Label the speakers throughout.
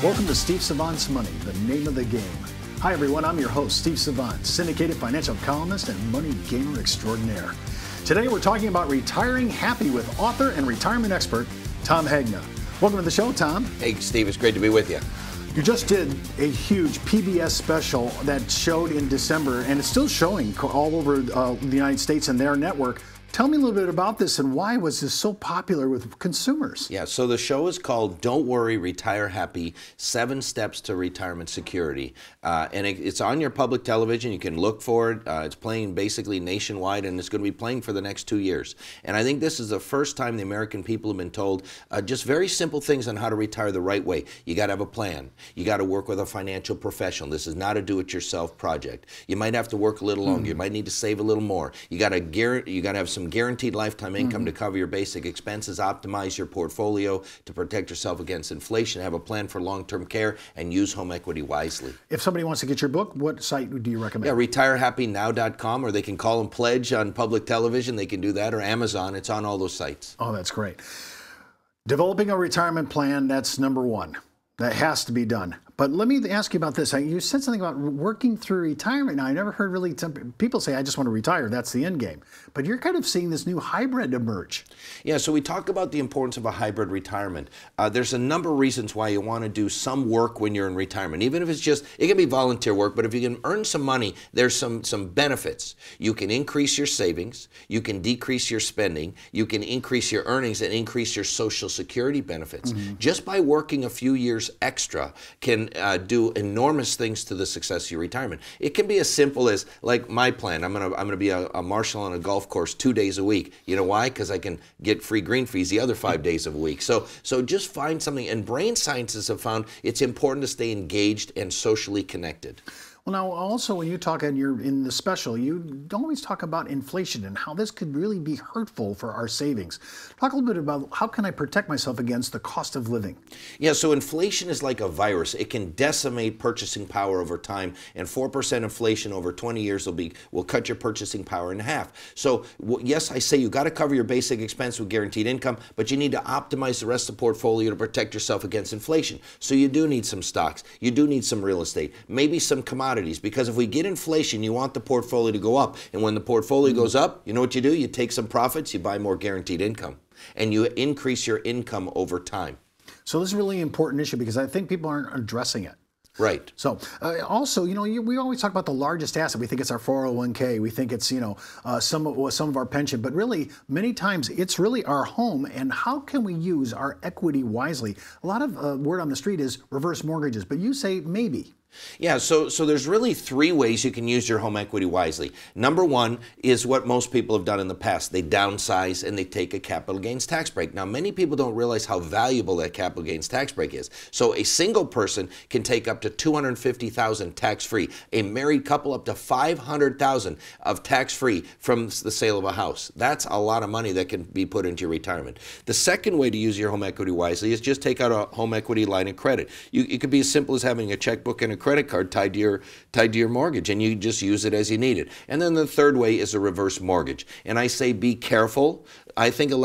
Speaker 1: Welcome to Steve Savant's Money, the name of the game. Hi everyone, I'm your host, Steve Savant, syndicated financial columnist and money gamer extraordinaire. Today we're talking about retiring happy with author and retirement expert, Tom Hegna. Welcome to the show, Tom.
Speaker 2: Hey Steve, it's great to be with you.
Speaker 1: You just did a huge PBS special that showed in December, and it's still showing all over the United States and their network. Tell me a little bit about this and why was this so popular with consumers?
Speaker 2: Yeah, so the show is called Don't Worry, Retire Happy, 7 Steps to Retirement Security. And it's on your public television. You can look for it. It's playing basically nationwide, and it's going to be playing for the next 2 years. And I think this is the first time the American people have been told just very simple things on how to retire the right way. You got to have a plan. You got to work with a financial professional. This is not a do-it-yourself project. You might have to work a little longer. You might need to save a little more. You got to have some guaranteed lifetime income to cover your basic expenses, optimize your portfolio to protect yourself against inflation, have a plan for long-term care, and use home equity wisely.
Speaker 1: If somebody wants to get your book, what site do you recommend?
Speaker 2: Yeah, retirehappynow.com, or they can call and pledge on public television. They can do that, or Amazon. It's on all those sites.
Speaker 1: Oh, that's great. Developing a retirement plan, that's number one. That has to be done. But let me ask you about this. You said something about working through retirement. Now, I never heard really people say, I just want to retire. That's the end game. But you're kind of seeing this new hybrid emerge.
Speaker 2: Yeah, so we talk about the importance of a hybrid retirement. There's a number of reasons why you want to do some work when you're in retirement. Even if it's just, it can be volunteer work, but if you can earn some money, there's some benefits. You can increase your savings. You can decrease your spending. You can increase your earnings and increase your Social Security benefits. Just by working a few years extra can do enormous things to the success of your retirement. It can be as simple as, like my plan, I'm gonna be a marshal on a golf course 2 days a week. You know why? Because I can get free green fees the other 5 days of a week. So just find something, and brain scientists have found it's important to stay engaged and socially connected.
Speaker 1: Well, now also when you talk in the special, you always talk about inflation and how this could really be hurtful for our savings. Talk a little bit about how can I protect myself against the cost of living?
Speaker 2: Yeah, so inflation is like a virus. It can decimate purchasing power over time, and 4% inflation over 20 years will cut your purchasing power in half. So yes, I say you got to cover your basic expense with guaranteed income, but you need to optimize the rest of the portfolio to protect yourself against inflation. So you do need some stocks. You do need some real estate, maybe some commodities. Because if we get inflation, you want the portfolio to go up. And when the portfolio goes up, you know what you do? You take some profits, you buy more guaranteed income, and you increase your income over time.
Speaker 1: So this is a really important issue because I think people aren't addressing it.
Speaker 2: Right.
Speaker 1: So also, we always talk about the largest asset. We think it's our 401k. We think it's, some of our pension. But really, many times, it's really our home. And how can we use our equity wisely? A lot of word on the street is reverse mortgages. But you say maybe.
Speaker 2: Yeah, so there's really 3 ways you can use your home equity wisely. Number 1 is what most people have done in the past. They downsize and they take a capital gains tax break. Now, many people don't realize how valuable that capital gains tax break is. So a single person can take up to $250,000 tax-free. A married couple up to $500,000 of tax-free from the sale of a house. That's a lot of money that can be put into your retirement. The second way to use your home equity wisely is just take out a home equity line of credit. It could be as simple as having a checkbook and a credit card tied to your mortgage, and you just use it as you need it. And then the third way is a reverse mortgage. And I say be careful. I think a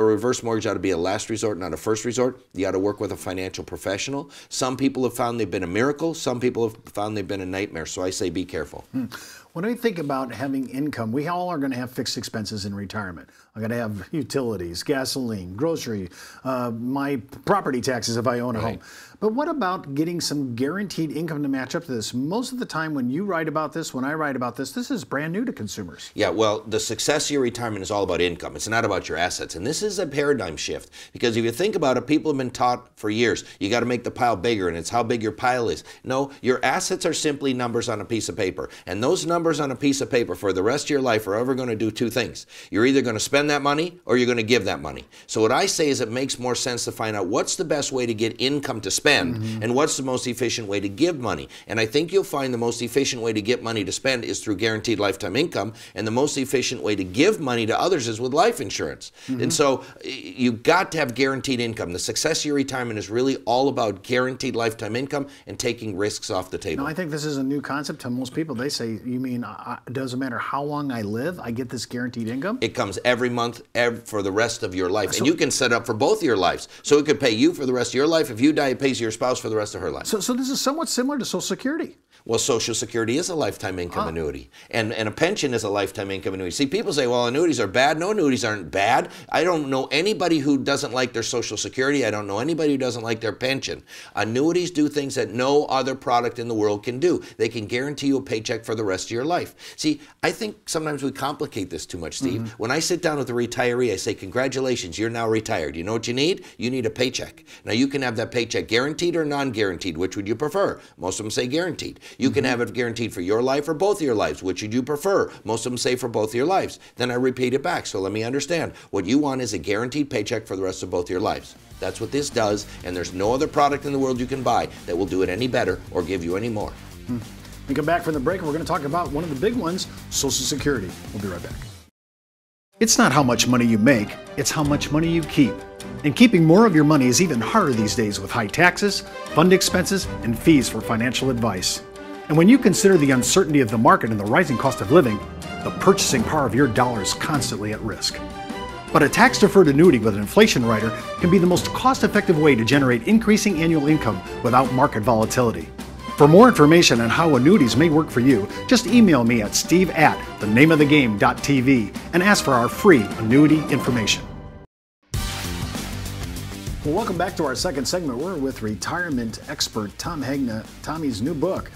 Speaker 2: reverse mortgage ought to be a last resort, not a first resort. You ought to work with a financial professional. Some people have found they've been a miracle. Some people have found they've been a nightmare. So I say be careful. When
Speaker 1: I think about having income, we all are going to have fixed expenses in retirement. I'm going to have utilities, gasoline, grocery, my property taxes if I own a home. But what about getting some guaranteed income to match up to this? Most of the time when you write about this, when I write about this, this is brand new to consumers.
Speaker 2: Yeah, well, the success of your retirement is all about income. It's not about your assets. And this is a paradigm shift. Because if you think about it, people have been taught for years, you got to make the pile bigger, and it's how big your pile is. No, your assets are simply numbers on a piece of paper. And those numbers on a piece of paper for the rest of your life are ever going to do 2 things. You're either going to spend that money or you're going to give that money. So what I say is it makes more sense to find out what's the best way to get income to spend and what's the most efficient way to give money. And I think you'll find the most efficient way to get money to spend is through guaranteed lifetime income, and the most efficient way to give money to others is with life insurance. And so you've got to have guaranteed income. The success of your retirement is really all about guaranteed lifetime income and taking risks off the table.
Speaker 1: Now, I think this is a new concept to most people. They say, you mean mean, it doesn't matter how long I live, I get this guaranteed income?
Speaker 2: It comes every month for the rest of your life. And you can set up for both of your lives. So it could pay you for the rest of your life. If you die, it pays your spouse for the rest of her life.
Speaker 1: So this is somewhat similar to Social Security.
Speaker 2: Well, Social Security is a lifetime income annuity, and a pension is a lifetime income annuity. See, people say, well, annuities are bad. No, annuities aren't bad. I don't know anybody who doesn't like their Social Security. I don't know anybody who doesn't like their pension. Annuities do things that no other product in the world can do. They can guarantee you a paycheck for the rest of your life. See, I think sometimes we complicate this too much, Steve. When I sit down with a retiree, I say, congratulations, you're now retired. You know what you need? You need a paycheck. Now, you can have that paycheck guaranteed or non-guaranteed. Which would you prefer? Most of them say guaranteed. You can have it guaranteed for your life or both of your lives. Which would you prefer? Most of them say for both of your lives. Then I repeat it back. So let me understand. What you want is a guaranteed paycheck for the rest of both of your lives. That's what this does, and there's no other product in the world you can buy that will do it any better or give you any more.
Speaker 1: We come back from the break, and we're going to talk about one of the big ones, Social Security. We'll be right back. It's not how much money you make, it's how much money you keep. And keeping more of your money is even harder these days with high taxes, fund expenses, and fees for financial advice. And when you consider the uncertainty of the market and the rising cost of living, the purchasing power of your dollar is constantly at risk. But a tax-deferred annuity with an inflation rider can be the most cost-effective way to generate increasing annual income without market volatility. For more information on how annuities may work for you, just email me at steve@thenameofthegame.tv and ask for our free annuity information. Well, welcome back to our second segment. We're with retirement expert Tom Hegna. Tommy's new book,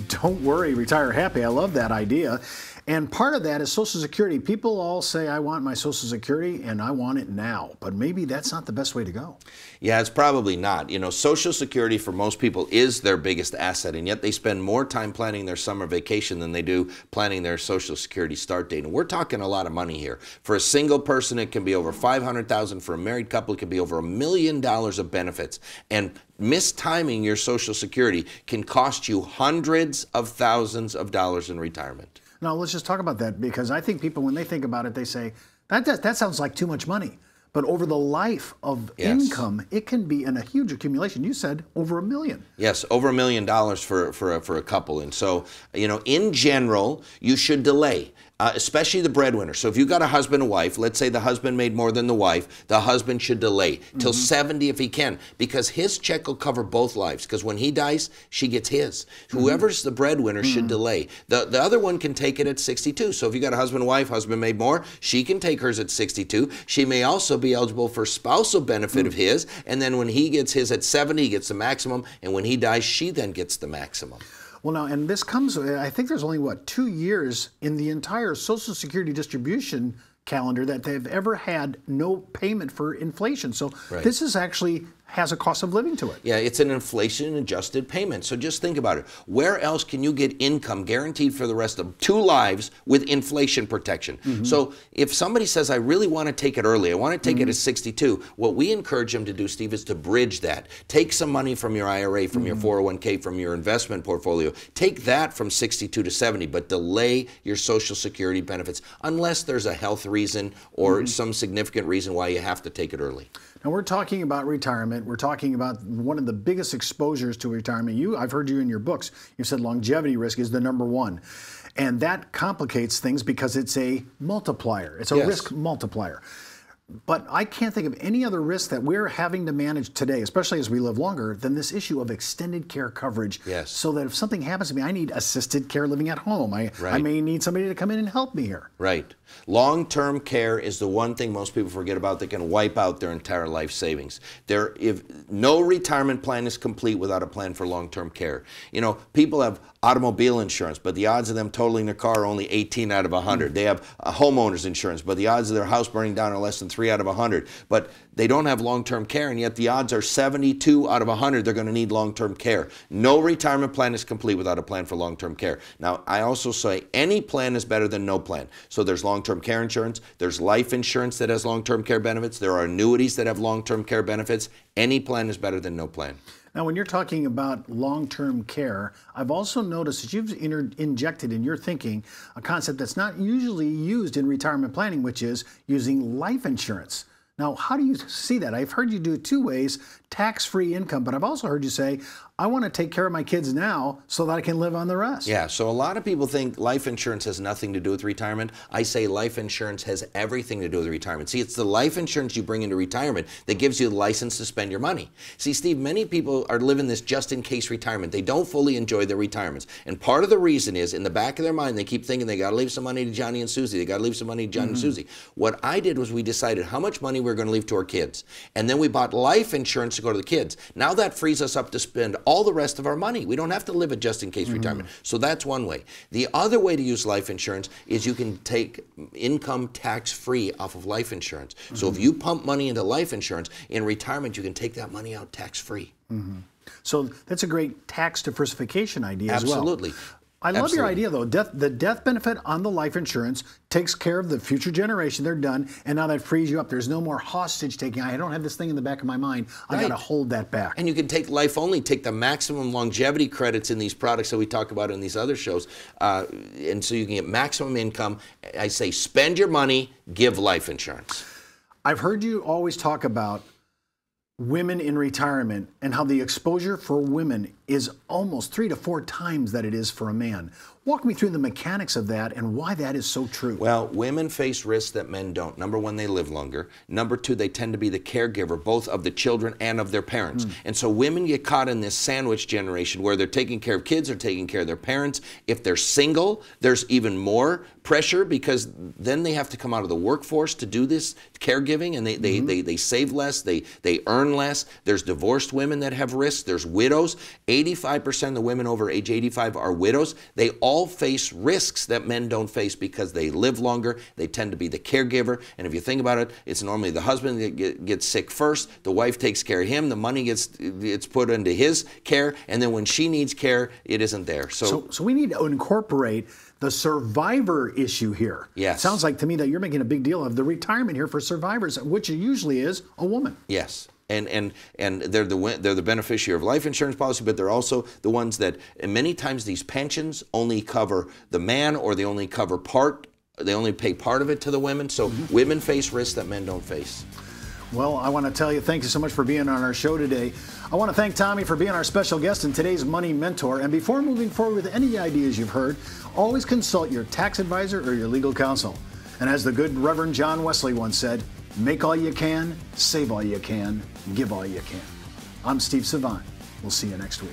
Speaker 1: Don't Worry, Retire Happy. I love that idea. And part of that is Social Security. People all say, I want my Social Security and I want it now. But maybe that's not the best way to go.
Speaker 2: Yeah, it's probably not. You know, Social Security for most people is their biggest asset, and yet they spend more time planning their summer vacation than they do planning their Social Security start date. And we're talking a lot of money here. For a single person, it can be over $500,000. For a married couple, it can be over $1 million of benefits. And mistiming your Social Security can cost you hundreds of thousands of dollars in retirement.
Speaker 1: Now, let's just talk about that, because I think people, when they think about it, they say, that sounds like too much money. But over the life of income, it can be in a huge accumulation. You said over $1 million.
Speaker 2: Yes, over $1 million for a couple. And so, you know, in general, you should delay. Especially the breadwinner. So if you've got a husband and wife, let's say the husband made more than the wife, the husband should delay till 70 if he can, because his check will cover both lives. Because when he dies, she gets his. Whoever's the breadwinner should delay. The other one can take it at 62. So if you got a husband and wife, husband made more, she can take hers at 62. She may also be eligible for spousal benefit of his, and then when he gets his at 70, he gets the maximum, and when he dies, she then gets the maximum.
Speaker 1: Well, now, and this comes, I think there's only, 2 years in the entire Social Security distribution calendar that they've ever had no payment for inflation. So this is actually has a cost of living to it.
Speaker 2: Yeah, it's an inflation-adjusted payment. So just think about it. Where else can you get income guaranteed for the rest of 2 lives with inflation protection? So if somebody says, I really want to take it early, I want to take it at 62, what we encourage them to do, Steve, is to bridge that. Take some money from your IRA, from your 401k, from your investment portfolio. Take that from 62 to 70, but delay your Social Security benefits unless there's a health reason or some significant reason why you have to take it early.
Speaker 1: Now, we're talking about retirement. We're talking about one of the biggest exposures to retirement. I've heard you in your books, you said longevity risk is the #1. And that complicates things because it's a multiplier. It's a risk multiplier. But I can't think of any other risk that we're having to manage today, especially as we live longer, than this issue of extended care coverage. So that if something happens to me, I need assisted care living at home. I may need somebody to come in and help me here.
Speaker 2: Right. Long-term care is the one thing most people forget about that can wipe out their entire life savings. If no retirement plan is complete without a plan for long-term care. You know, people have automobile insurance, but the odds of them totaling their car are only 18 out of 100. They have a homeowner's insurance, but the odds of their house burning down are less than 3 out of 100. But they don't have long-term care, and yet the odds are 72 out of 100 they're going to need long-term care. No retirement plan is complete without a plan for long-term care. Now, I also say any plan is better than no plan. So there's long-term care insurance, there's life insurance that has long-term care benefits, there are annuities that have long-term care benefits. Any plan is better than no plan.
Speaker 1: Now, when you're talking about long-term care, I've also noticed that you've injected in your thinking a concept that's not usually used in retirement planning, which is using life insurance. Now, how do you see that? I've heard you do it 2 ways. tax-free income, but I've also heard you say, I want to take care of my kids now so that I can live on the rest.
Speaker 2: Yeah, so a lot of people think life insurance has nothing to do with retirement. I say life insurance has everything to do with retirement. See, it's the life insurance you bring into retirement that gives you the license to spend your money. See, Steve, many people are living this just-in-case retirement. They don't fully enjoy their retirements. And part of the reason is, in the back of their mind, they keep thinking they got to leave some money to Johnny and Susie. They got to leave some money to Johnny and Susie. What I did was we decided how much money we were going to leave to our kids. And then we bought life insurance to go to the kids. Now that frees us up to spend all the rest of our money. We don't have to live a just-in-case retirement. So that's one way. The other way to use life insurance is you can take income tax-free off of life insurance. So if you pump money into life insurance, in retirement you can take that money out tax-free.
Speaker 1: So that's a great tax diversification idea as well.
Speaker 2: Absolutely.
Speaker 1: I love your idea, though. The death benefit on the life insurance takes care of the future generation. They're done, and now that frees you up. There's no more hostage taking. I don't have this thing in the back of my mind. I got to hold that back.
Speaker 2: And you can take life only, take the maximum longevity credits in these products that we talk about in these other shows, and so you can get maximum income. I say spend your money, give life insurance.
Speaker 1: I've heard you always talk about women in retirement and how the exposure for women is almost 3 to 4 times that it is for a man. Walk me through the mechanics of that and why that is so true.
Speaker 2: Well, women face risks that men don't. Number one, they live longer. Number two, they tend to be the caregiver, both of the children and of their parents. And so women get caught in this sandwich generation where they're taking care of kids, they're taking care of their parents. If they're single, there's even more pressure because then they have to come out of the workforce to do this caregiving, and they save less, they earn less. There's divorced women that have risks. There's widows. 85% of the women over age 85 are widows. They all face risks that men don't face because they live longer. They tend to be the caregiver. And if you think about it, it's normally the husband that gets sick first. The wife takes care of him. The money gets put into his care. And then when she needs care, it isn't there. So
Speaker 1: we need to incorporate the survivor issue here.
Speaker 2: Yes.
Speaker 1: It sounds like to me that you're making a big deal of the retirement here for survivors, which usually is a woman.
Speaker 2: Yes. And they're the beneficiary of life insurance policy, but they're also the ones that, and many times these pensions only cover the man, or they only cover part, they only pay part of it to the women. So women face risks that men don't face.
Speaker 1: Well, I want to tell you, thank you so much for being on our show today. I want to thank Tommy for being our special guest and today's Money Mentor. And before moving forward with any ideas you've heard, always consult your tax advisor or your legal counsel. And as the good Reverend John Wesley once said, make all you can, save all you can, give all you can. I'm Steve Savant. We'll see you next week.